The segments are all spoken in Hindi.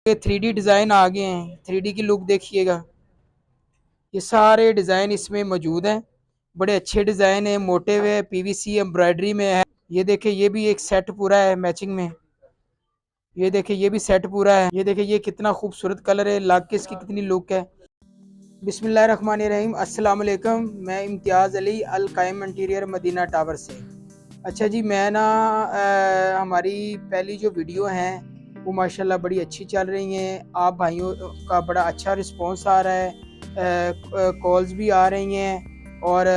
ये 3D डिज़ाइन आ गए हैं। 3D की लुक देखिएगा। ये सारे डिज़ाइन इसमें मौजूद हैं। बड़े अच्छे डिज़ाइन है, मोटे हुए पीवीसी एम्ब्रॉयडरी में है। ये देखिए, ये भी एक सेट पूरा है मैचिंग में। ये देखिए, ये भी सेट पूरा है। ये देखिए, ये कितना खूबसूरत कलर है, लाग के इसकी कितनी लुक है। बिस्मिल्लाहिर्रहमानिर्रहीम, अस्सलाम वालेकुम। मैं इम्तियाज़ अली, अल कायम इंटीरियर, मदीना टावर से। अच्छा जी, मैं ना हमारी पहली जो वीडियो हैं वो माशाल्लाह बड़ी अच्छी चल रही हैं। आप भाइयों का बड़ा अच्छा रिस्पांस आ रहा है, कॉल्स भी आ रही हैं और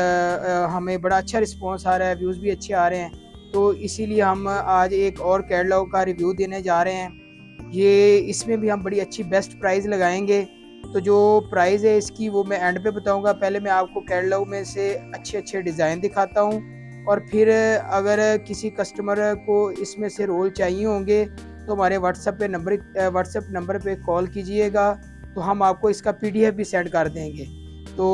हमें बड़ा अच्छा रिस्पांस आ रहा है, व्यूज़ भी अच्छे आ रहे हैं। तो इसीलिए हम आज एक और कैटलॉग का रिव्यू देने जा रहे हैं। ये इसमें भी हम बड़ी अच्छी बेस्ट प्राइस लगाएंगे। तो जो प्राइस है इसकी वो मैं एंड पे बताऊंगा। पहले मैं आपको कैटलॉग में से अच्छे अच्छे डिज़ाइन दिखाता हूँ और फिर अगर किसी कस्टमर को इसमें से रोल चाहिए होंगे तो हमारे व्हाट्सएप नंबर पे कॉल कीजिएगा, तो हम आपको इसका पीडीएफ भी सेंड कर देंगे। तो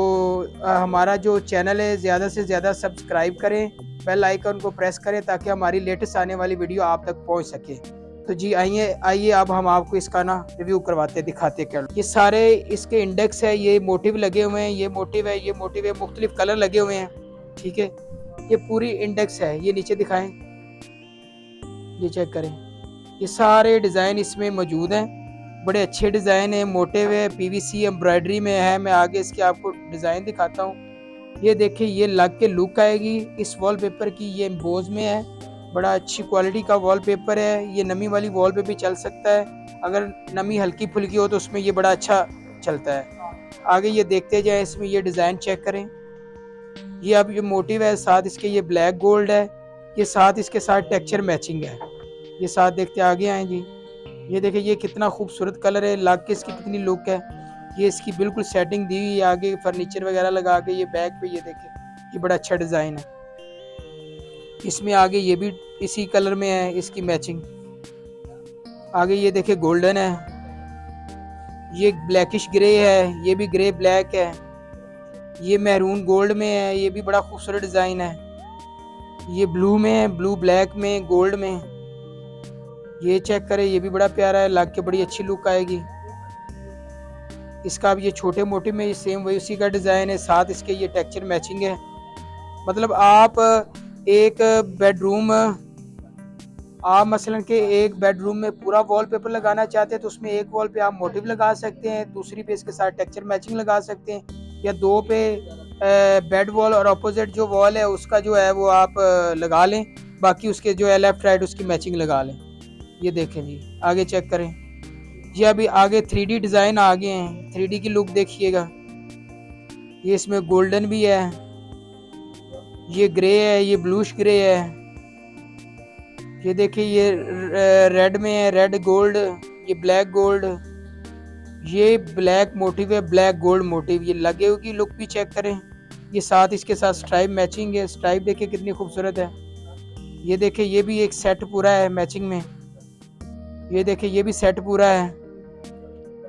हमारा जो चैनल है ज़्यादा से ज़्यादा सब्सक्राइब करें, बेल आइकन को प्रेस करें ताकि हमारी लेटेस्ट आने वाली वीडियो आप तक पहुंच सके। तो जी आइए आइए अब हम आपको इसका ना रिव्यू करवाते दिखाते क्या। ये सारे इसके इंडेक्स है, ये मोटिव लगे हुए हैं, ये मोटिव है, ये मोटिव है, मुख्तलिफ कलर लगे हुए हैं। ठीक है, ये पूरी इंडेक्स है। ये नीचे दिखाएं, ये चेक करें। ये सारे डिज़ाइन इसमें मौजूद हैं। बड़े अच्छे डिज़ाइन हैं, मोटे हुए पीवीसी एम्ब्रॉयडरी में है। मैं आगे इसके आपको डिज़ाइन दिखाता हूँ। ये देखिए, ये लग के लुक आएगी इस वॉलपेपर की। ये एम्बोज में है, बड़ा अच्छी क्वालिटी का वॉलपेपर है। ये नमी वाली वॉल पे भी चल सकता है, अगर नमी हल्की फुल्की हो तो उसमें ये बड़ा अच्छा चलता है। आगे ये देखते जाए, इसमें ये डिज़ाइन चेक करें। ये अब ये मोटिव है, साथ इसके ये ब्लैक गोल्ड है, ये साथ इसके साथ टेक्सचर मैचिंग है। ये साथ देखते आगे आए जी। ये देखिए, ये कितना खूबसूरत कलर है, लाग के इसकी कितनी लुक है। ये इसकी बिल्कुल सेटिंग दी हुई है, आगे फर्नीचर वगैरह लगा के। ये बैक पे ये देखे, ये बड़ा अच्छा डिज़ाइन है। इसमें आगे ये भी इसी कलर में है, इसकी मैचिंग। आगे ये देखे गोल्डन है, ये ब्लैकिश ग्रे है, ये भी ग्रे ब्लैक है। ये मैरून गोल्ड में है, ये भी बड़ा खूबसूरत डिज़ाइन है। ये ब्लू में है, ब्लू ब्लैक में, गोल्ड में। ये चेक करें, ये भी बड़ा प्यारा है, लग के बड़ी अच्छी लुक आएगी। इसका अब ये छोटे मोटे में सेम वही उसी का डिज़ाइन है, साथ इसके ये टेक्सचर मैचिंग है। मतलब एक बेडरूम आप मसलन के एक बेडरूम में पूरा वॉलपेपर लगाना चाहते हैं तो उसमें एक वॉल पे आप मोटिव लगा सकते हैं, दूसरी पे इसके साथ टेक्सचर मैचिंग लगा सकते हैं, या दो पे बेड वॉल और अपोजिट जो वॉल है उसका जो है वो आप लगा लें, बाकी उसके जो है लेफ्ट राइट उसकी मैचिंग लगा लें। ये देखें जी, आगे चेक करें। जी अभी आगे 3D डिज़ाइन आ गए हैं। 3D की लुक देखिएगा। ये इसमें गोल्डन भी है, ये ग्रे है, ये ब्लूश ग्रे है। ये देखिए, ये रेड में है, रेड गोल्ड, ये ब्लैक गोल्ड, ये ब्लैक मोटिव है, ब्लैक गोल्ड मोटिव। ये लगे हुए की लुक भी चेक करें। ये साथ इसके साथ स्ट्राइप मैचिंग है, स्ट्राइप देखिए कितनी खूबसूरत है। ये देखिए, ये भी एक सेट पूरा है मैचिंग में। ये देखिए, ये भी सेट पूरा है,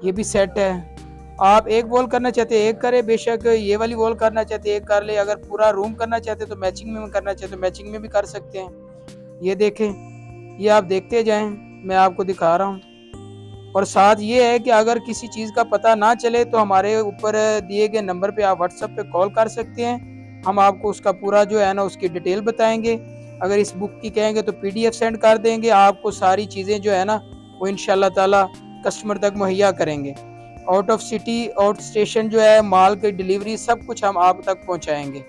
ये भी सेट है। आप एक वॉल करना चाहते हैं एक करें, बेशक ये वाली वॉल करना चाहते हैं एक कर ले, अगर पूरा रूम करना चाहते हैं तो मैचिंग में करना चाहते हैं तो मैचिंग में भी कर सकते हैं। ये देखें, ये आप देखते जाएं, मैं आपको दिखा रहा हूँ। और साथ ये है कि अगर किसी चीज़ का पता ना चले तो हमारे ऊपर दिए गए नंबर पे आप व्हाट्सएप पे कॉल कर सकते हैं। हम आपको उसका पूरा जो है ना उसकी डिटेल बताएंगे। अगर इस बुक की कहेंगे तो पीडीएफ सेंड कर देंगे, आपको सारी चीज़ें जो है ना वो इंशाल्लाह ताला कस्टमर तक मुहैया करेंगे। Out of city, out station जो है माल की डिलीवरी सब कुछ हम आप तक पहुँचाएँगे।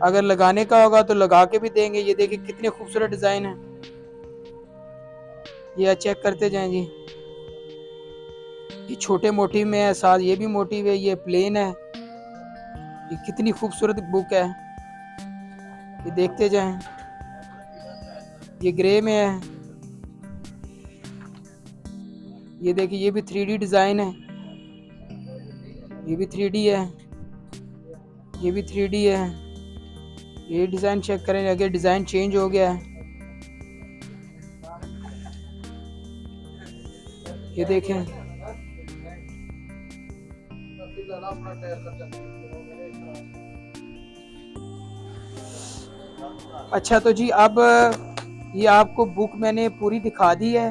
अगर लगाने का होगा तो लगा के भी देंगे। ये देखिए कितने खूबसूरत डिज़ाइन है, ये चेक करते जाएं जी। ये छोटे मोटिव में है, साथ ये भी मोटिव है, ये प्लेन है। ये कितनी खूबसूरत बुक है, ये देखते जाएं। ये ग्रे में है, ये देखिए, ये भी 3D डिज़ाइन है, ये भी 3D है, ये भी 3D है। ये डिज़ाइन चेक करें, अगर डिज़ाइन चेंज हो गया है। ये देखें, अच्छा तो जी अब ये आपको बुक मैंने पूरी दिखा दी है।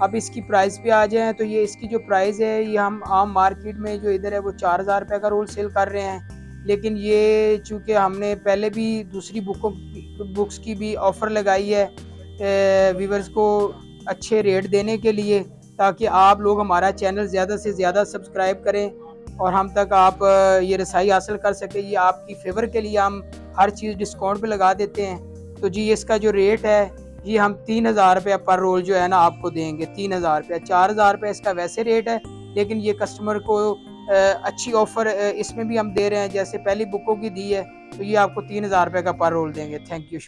अब इसकी प्राइस पे आ जाएँ तो ये इसकी जो प्राइस है ये हम आम मार्केट में जो इधर है वो 4000 रुपये का रोल सेल कर रहे हैं। लेकिन ये चूँकि हमने पहले भी दूसरी बुक्स की भी ऑफ़र लगाई है व्यूअर्स को अच्छे रेट देने के लिए, ताकि आप लोग हमारा चैनल ज़्यादा से ज़्यादा सब्सक्राइब करें और हम तक आप ये रसाई हासिल कर सकें। ये आपकी फ़ेवर के लिए हम हर चीज़ डिस्काउंट पे लगा देते हैं। तो जी इसका जो रेट है ये हम 3000 रुपये पर रोल जो है ना आपको देंगे, 3000 रुपये। 4000 रुपये इसका वैसे रेट है, लेकिन ये कस्टमर को अच्छी ऑफ़र इसमें भी हम दे रहे हैं, जैसे पहली बुकों की दी है, तो ये आपको 3000 रुपये का पर रोल देंगे। Thank you.